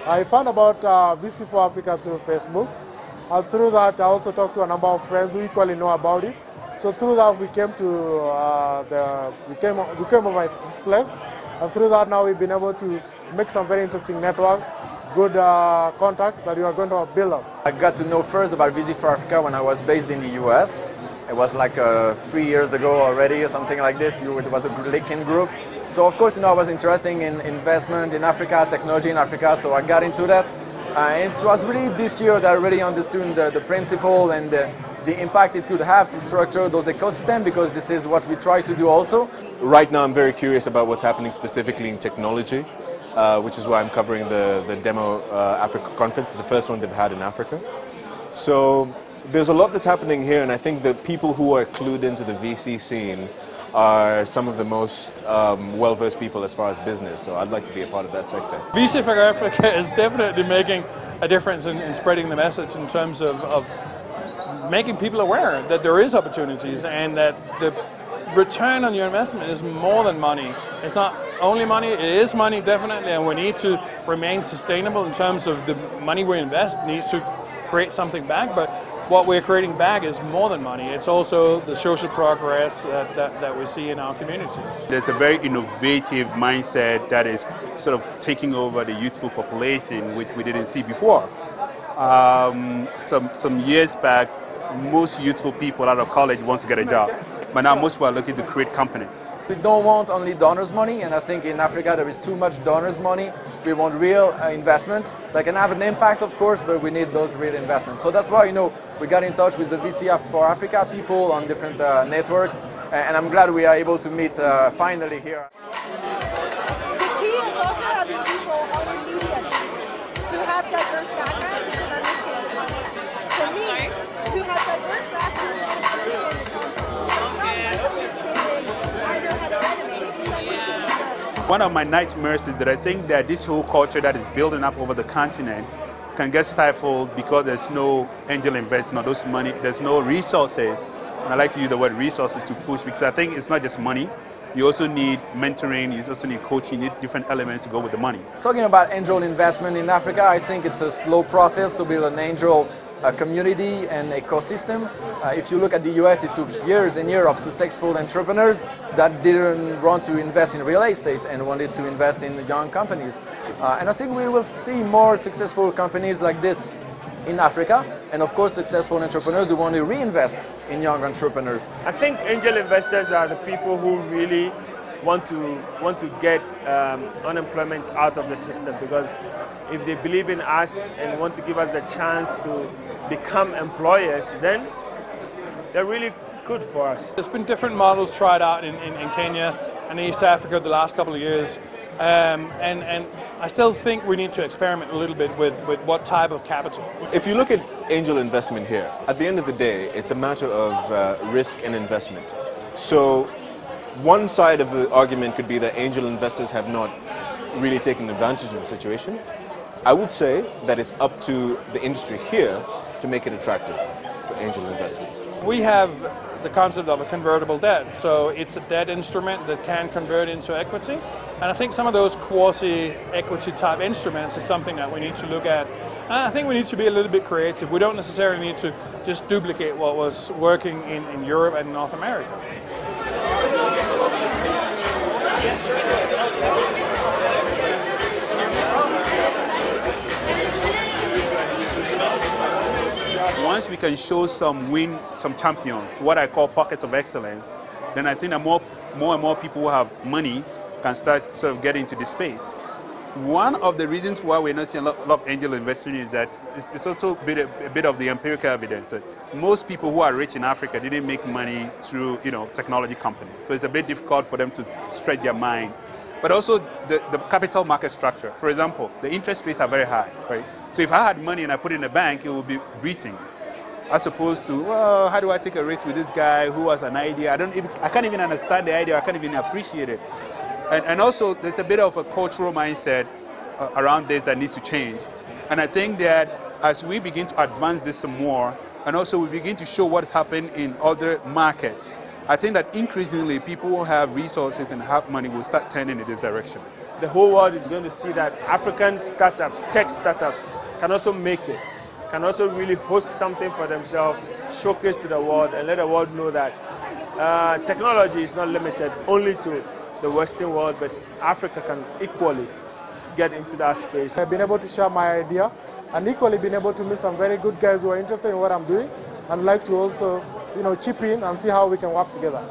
I found about VC4 Africa through Facebook. And through that, I also talked to a number of friends who equally know about it. So through that, we came to we came over this place, and through that, now we've been able to make some very interesting networks, good contacts that we are going to build up. I got to know first about VC4 Africa when I was based in the US. It was like 3 years ago already, or something like this. It was a LinkedIn group. So of course, I was interested in investment in Africa, technology in Africa. So I got into that. It was really this year that I really understood the principle and the impact it could have to structure those ecosystems, because this is what we try to do also. Right now I'm very curious about what's happening specifically in technology, which is why I'm covering the Demo Africa conference. It's the first one they've had in Africa. So there's a lot that's happening here, and I think the people who are clued into the VC scene are some of the most well-versed people as far as business, so I'd like to be a part of that sector. VC4 Africa is definitely making a difference in spreading the message in terms of making people aware that there is opportunities and that the return on your investment is more than money. It's not only money, it is money definitely, and we need to remain sustainable in terms of the money we invest needs to create something back, but what we're creating back is more than money. It's also the social progress that we see in our communities. There's a very innovative mindset that is sort of taking over the youthful population, which we didn't see before. Some years back, most youthful people out of college wants to get a job, but now most people are looking to create companies. We don't want only donors' money, and I think in Africa there is too much donors' money. We want real investments that can have an impact, of course, but we need those real investments. So that's why, we got in touch with the VC4 Africa people on different networks, and I'm glad we are able to meet finally here. The key is also having people on the media team who have diverse backgrounds and can understand the content. For me, who have diverse backgrounds and understand the content. It's not just understanding I know how to renovate, it's understanding the One of my nightmares is that I think that this whole culture that is building up over the continent can get stifled because there's no angel investment, there's no resources. And I like to use the word resources to push, because I think it's not just money. You also need mentoring, you also need coaching, you need different elements to go with the money. Talking about angel investment in Africa, I think it's a slow process to build an angel community and ecosystem. If you look at the US, it took years and years of successful entrepreneurs that didn't want to invest in real estate and wanted to invest in young companies. And I think we will see more successful companies like this in Africa, and of course successful entrepreneurs who want to reinvest in young entrepreneurs. I think angel investors are the people who really want to get unemployment out of the system, because if they believe in us and want to give us the chance to become employers, then they're really good for us. There's been different models tried out in Kenya and East Africa the last couple of years, and I still think we need to experiment a little bit with what type of capital. If you look at angel investment here, at the end of the day, it's a matter of risk and investment. So one side of the argument could be that angel investors have not really taken advantage of the situation. I would say that it's up to the industry here to make it attractive for angel investors. We have the concept of a convertible debt, so it's a debt instrument that can convert into equity, and I think some of those quasi-equity type instruments is something that we need to look at. And I think we need to be a little bit creative. We don't necessarily need to just duplicate what was working in Europe and North America. Once we can show some champions, what I call pockets of excellence, then I think that more and more people who have money can start sort of getting into this space. One of the reasons why we're not seeing a lot of angel investing is that it's also a bit of the empirical evidence that most people who are rich in Africa didn't make money through technology companies. So it's a bit difficult for them to stretch their mind. But also the capital market structure. For example, the interest rates are very high, right? So if I had money and I put it in a bank, it would be breathing. As opposed to, well, how do I take a risk with this guy who has an idea? I can't even understand the idea. I can't even appreciate it. And also, there's a bit of a cultural mindset around this that needs to change. And I think that as we begin to advance this some more, and also we begin to show what's happened in other markets, I think that increasingly people who have resources and have money will start turning in this direction. the whole world is going to see that African startups, tech startups, can also make it, can also really host something for themselves, showcase to the world, and let the world know that technology is not limited only to the Western world, but Africa can equally get into that space. I've been able to share my idea and equally been able to meet some very good guys who are interested in what I'm doing and like to also, chip in and see how we can work together.